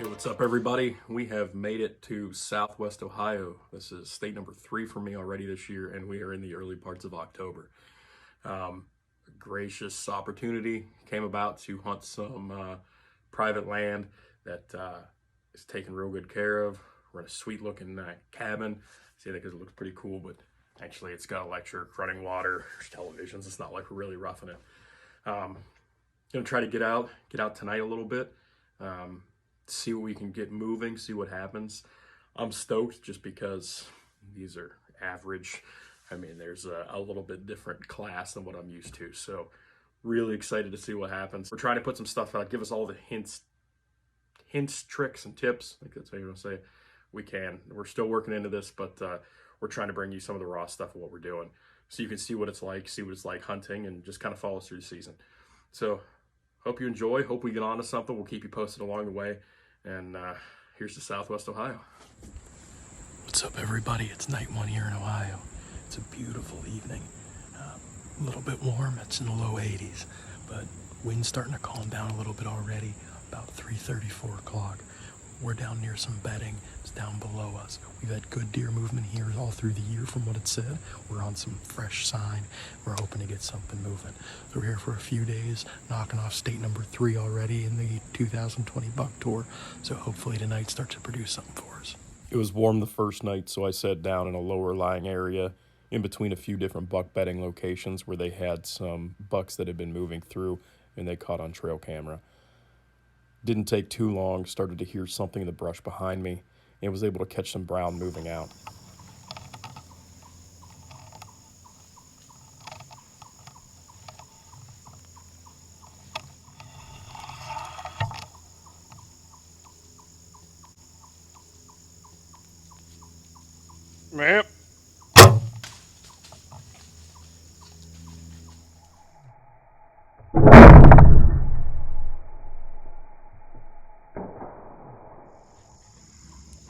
Hey, what's up, everybody? We have made it to Southwest Ohio. This is state number 3 for me already this year, and we are in the early parts of October. A gracious opportunity came about to hunt some private land that is taken real good care of. We're in a sweet-looking cabin. See, because it looks pretty cool, but actually it's got electric, running water, there's televisions. It's not like we're really roughing it. Gonna try to get out tonight a little bit. See what we can get moving, see what happens. I'm stoked just because these are average. I mean, there's a little bit different class than what I'm used to. So really excited to see what happens. We're trying to put some stuff out, give us all the hints, tricks, and tips. I think that's how you're gonna say it. We can. We're still working into this, but we're trying to bring you some of the raw stuff of what we're doing. So you can see what it's like hunting, and just kind of follow us through the season. So hope you enjoy, hope we get on to something. We'll keep you posted along the way. And here's to Southwest Ohio. What's up, everybody? It's night 1 here in Ohio. It's a beautiful evening. A little bit warm, it's in the low 80s, but wind's starting to calm down a little bit already, about 3:30, 4 o'clock. We're down near some bedding. It's down below us. We've had good deer movement here all through the year from what it said. We're on some fresh sign. We're hoping to get something moving. So we're here for a few days, knocking off state number 3 already in the 2020 buck tour. So hopefully tonight starts to produce something for us. It was warm the first night, so I sat down in a lower lying area in between a few different buck bedding locations where they had some bucks that had been moving through and they caught on trail camera. Didn't take too long, started to hear something in the brush behind me, and was able to catch some brown moving out. Ma'am.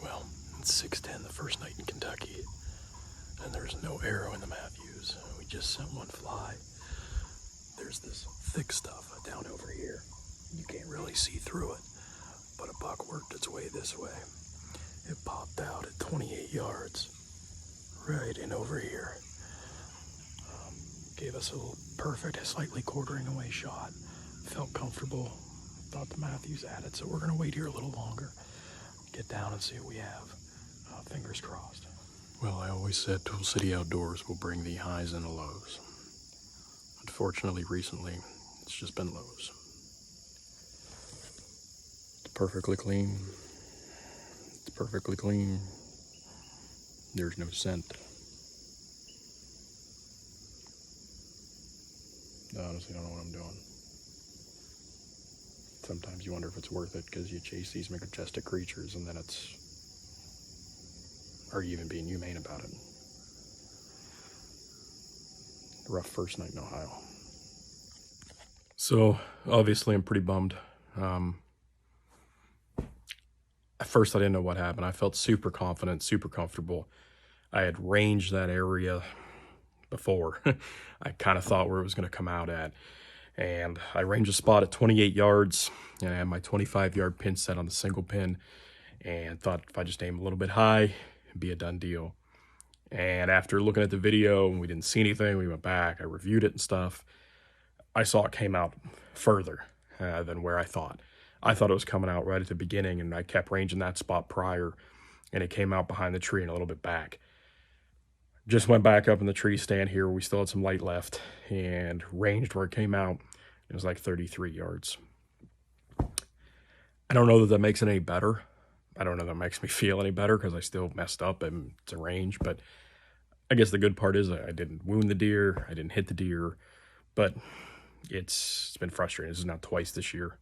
Well, it's 6:10, the first night in Kentucky, and there's no arrow in the Matthews. We just sent one fly. There's this thick stuff down over here. You can't really see through it, but a buck worked its way this way. It popped out at 28 yards, right in over here. Gave us a little perfect, slightly quartering away shot. Felt comfortable, thought the Matthews had it, so we're gonna wait here a little longer. Get down and see what we have. Fingers crossed. Well, I always said Tool City Outdoors will bring the highs and the lows. Unfortunately, recently, it's just been lows. It's perfectly clean. It's perfectly clean. There's no scent. I honestly don't know what I'm doing. Sometimes you wonder if it's worth it because you chase these majestic creatures and then are you even being humane about it? Rough first night in Ohio. So, obviously I'm pretty bummed. At first I didn't know what happened. I felt super confident, super comfortable. I had ranged that area before. I kind of thought where it was going to come out at. And I ranged a spot at 28 yards, and I had my 25-yard pin set on the single pin, and thought if I just aim a little bit high, it'd be a done deal. And after looking at the video, and we didn't see anything, we went back, I reviewed it and stuff, I saw it came out further than where I thought. I thought it was coming out right at the beginning, and I kept ranging that spot prior, and it came out behind the tree and a little bit back. Just went back up in the tree stand here where we still had some light left, and ranged where it came out. It was like 33 yards. I don't know that makes it any better. I don't know that makes me feel any better because I still messed up and it's a range. But I guess the good part is I didn't wound the deer. I didn't hit the deer. But it's been frustrating. This is now twice this year.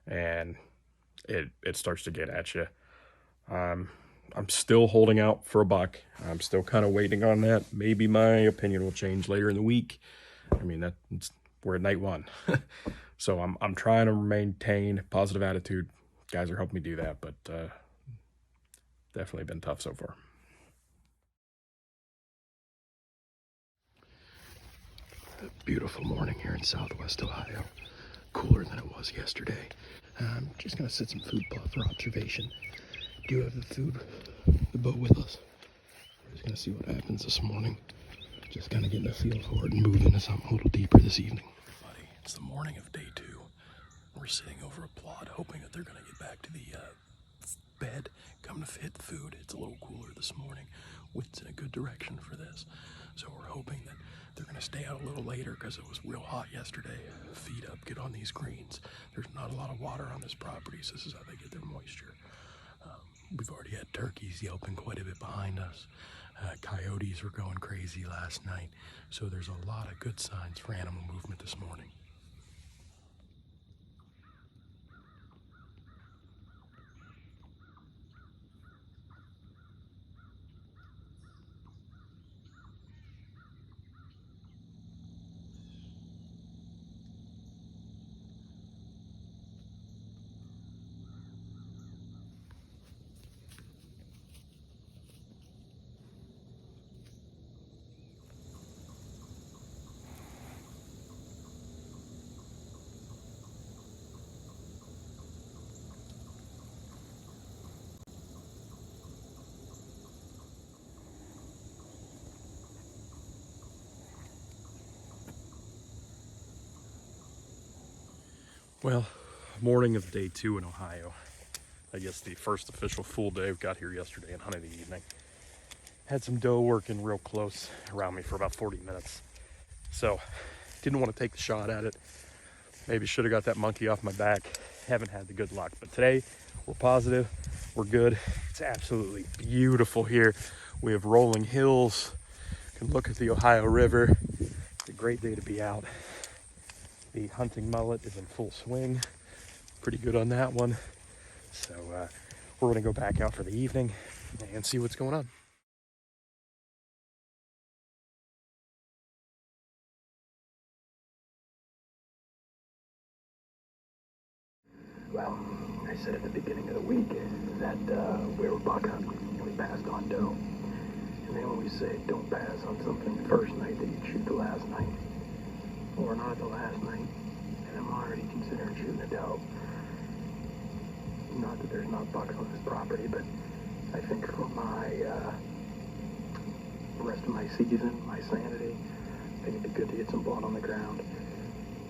And it starts to get at you. I'm still holding out for a buck. I'm still kind of waiting on that. Maybe my opinion will change later in the week. I mean, we're at night 1. So I'm trying to maintain a positive attitude. Guys are helping me do that, but definitely been tough so far. A beautiful morning here in Southwest Ohio. cooler than it was yesterday. I'm just gonna set some food plot for observation. Do have the boat with us. We're just gonna see what happens this morning. Just kind of getting a feel for it and move into something a little deeper this evening. Everybody, it's the morning of day 2. We're sitting over a plot, hoping that they're gonna get back to the bed, coming to hit the food. It's a little cooler this morning. Wind's in a good direction for this. So we're hoping that they're gonna stay out a little later because it was real hot yesterday. Feed up, get on these greens. There's not a lot of water on this property, so this is how they get their moisture. We've already had turkeys yelping quite a bit behind us. Coyotes were going crazy last night. So there's a lot of good signs for animal movement this morning. Well, morning of day 2 in Ohio. I guess the first official full day. We got here yesterday and hunted the evening. Had some doe working real close around me for about 40 minutes. So, didn't want to take the shot at it. Maybe should have got that monkey off my back. Haven't had the good luck. But today, we're positive. We're good. It's absolutely beautiful here. We have rolling hills. You can look at the Ohio River. It's a great day to be out. The hunting mullet is in full swing. Pretty good on that one. So we're gonna go back out for the evening and see what's going on. Well, I said at the beginning of the week that we were buck hunting and we passed on doe. And they always say don't pass on something the first night that you shoot the last night. Or not the last night, and I'm already considering shooting a doe. Not that there's not bucks on this property, but I think for my the rest of my season, my sanity, I think it'd be good to get some blood on the ground.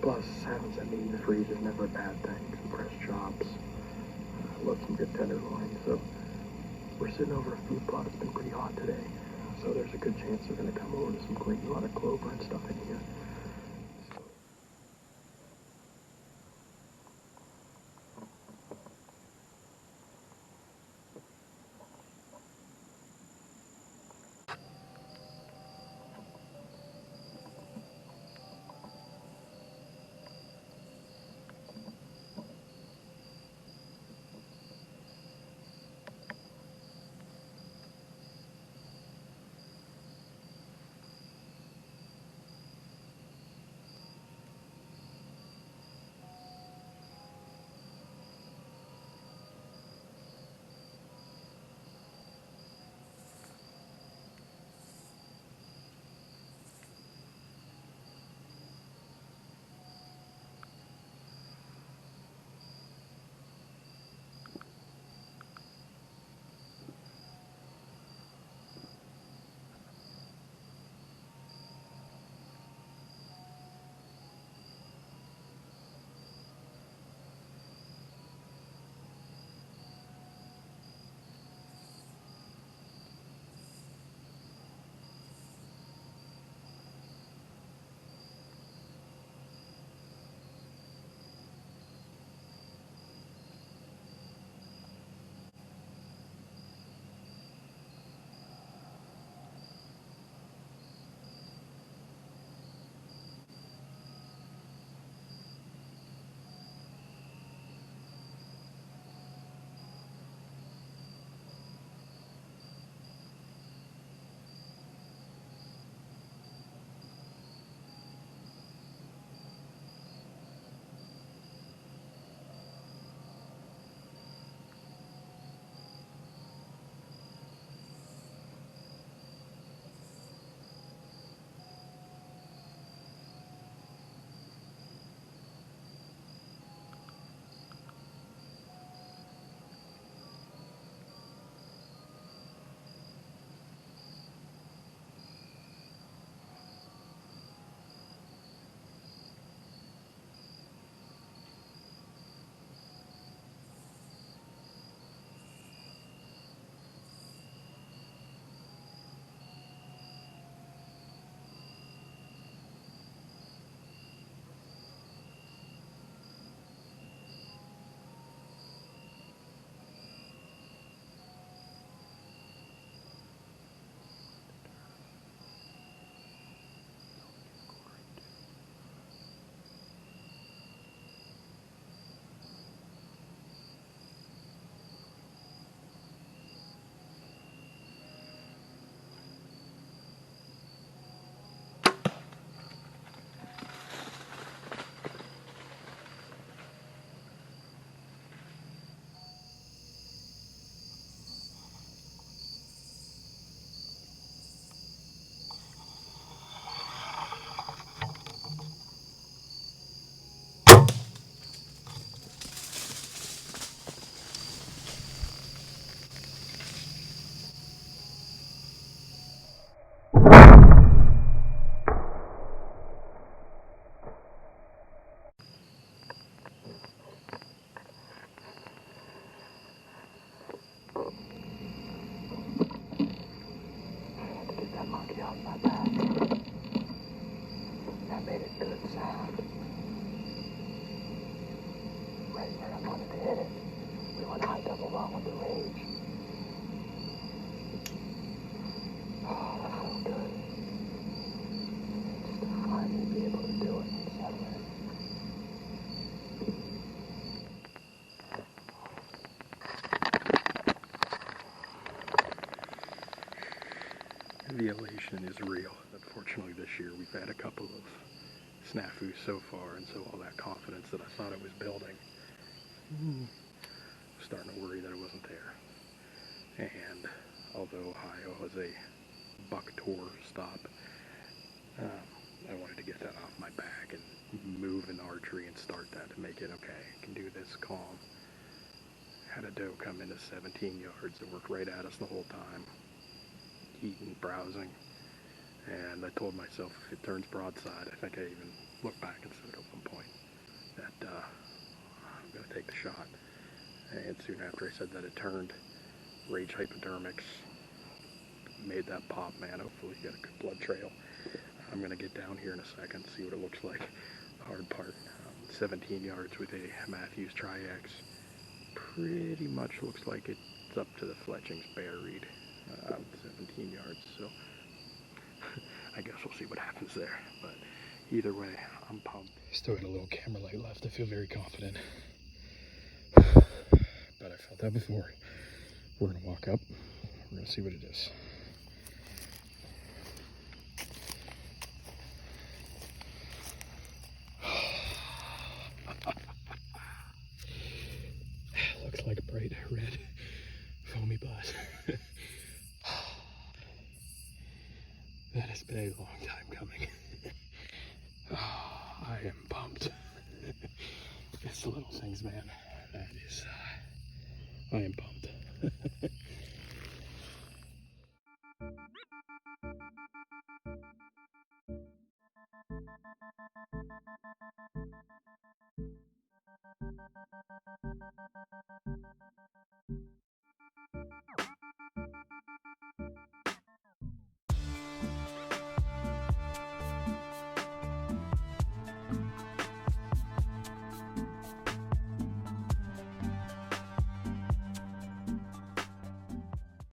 Plus, having some meat in the fridge is never a bad thing. Some fresh chops, love some good tenderloin. So we're sitting over a food plot. It's been pretty hot today, so there's a good chance they're going to come over to some green, a lot of clover and stuff in here. off my back. That made a good sound. Right where I wanted to hit it. We went high double long with the rage. Oh, that felt good. Just to finally be able to do it and settle it. The elation is real. Unfortunately, this year we've had a couple of snafus so far, and so all that confidence that I thought I was building, I was starting to worry that it wasn't there. And although Ohio was a buck tour stop, I wanted to get that off my back and move in archery and start that to make it okay. I can do this calm. Had a doe come into 17 yards and worked right at us the whole time. Eating, browsing, and I told myself if it turns broadside, I think I even looked back and said at one point that I'm going to take the shot. And soon after I said that, it turned. Rage hypodermics, made that pop, man. Hopefully you got a good blood trail. I'm going to get down here in a second, see what it looks like. The hard part, 17 yards with a Matthews Tri-X. Pretty much looks like it's up to the Fletching's bear reed. 17 yards, so I guess we'll see what happens there. But either way, I'm pumped. Still got a little camera light left. I feel very confident. But I felt that before. We're gonna walk up. We're gonna see what it is. Looks like a bright red foamy buzz. That has been a long time coming. Oh, I am pumped. It's the little things, man. That is, I am pumped.